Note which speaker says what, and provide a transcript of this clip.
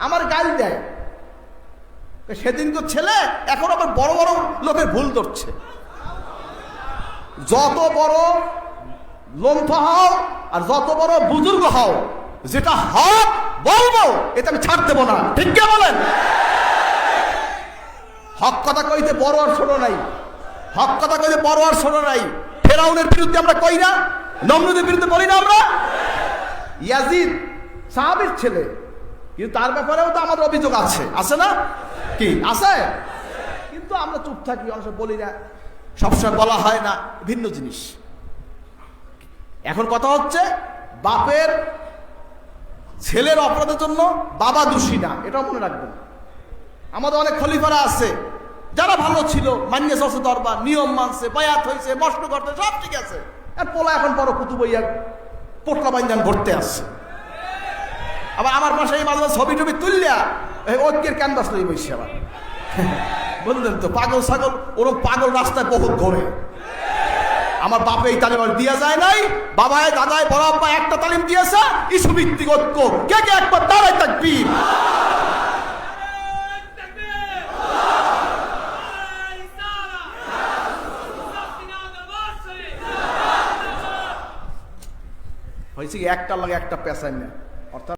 Speaker 1: আমার গাল দেয়। সেদিন তো ছেলে, এখন আবার বড় বড় লোকের ভুল ধরছে। যত বড় লম্ফা হও আর যত বড় বুজুর্গ হও, যেটা হক বলবো এটা আমি ছাড় দেবো না। ঠিক কে বলেন? হক কথা কইতে বড় আর ছোট নাই, হক কথা কইতে বড় আর ছোট নাই। ফেরাউনের বিরুদ্ধে আমরা কই না, নমরুদের বিরুদ্ধে বলি না আমরা? ইয়াজিদ সাহাবীর ছেলে, কিন্তু তার ব্যাপারেও তো আমাদের অভিযোগ আছে, আছে না? কি আছে? কিন্তু আমরা চুপ থাকি, অনেক বলি না, সবসময় বলা হয় না, ভিন্ন জিনিস। এখন কথা হচ্ছে বাপের ছেলের অপরাধের জন্য বাবা দোষী না, এটাও মনে রাখবেন। আমাদের অনেক খলিফারা আছে যারা ভালো ছিল, মান্য চলছে দরবার, নিয়ম মানছে, বায়াত হয়েছে, মস্ত করতে সব ঠিক আছে। আর পোলা এখন বড় কুতুব হইয়া পোটলা বাইন্দান ভরতে আসছে। আবার আমার পাশে এই মাঝে ছবি টবি তুললিয়া ঐক্যের ক্যানভাস লই বসছে। আবার বললেন তো পাগল ছাগল, ওরকম পাগল রাস্তায় বহুত ঘোরে। আমার বাপে এই তালিম দিয়া যায় নাই, বাবায় দাদায় বড় আব্বা একটা তালিম দিয়েছে, ইস্যু ভিত্তিক ঐক্য। কে কে একবার দাঁড়ায় তাকবীর। হয়েছে কি, একটা লাগে একটা পেশায় না, অর্থাৎ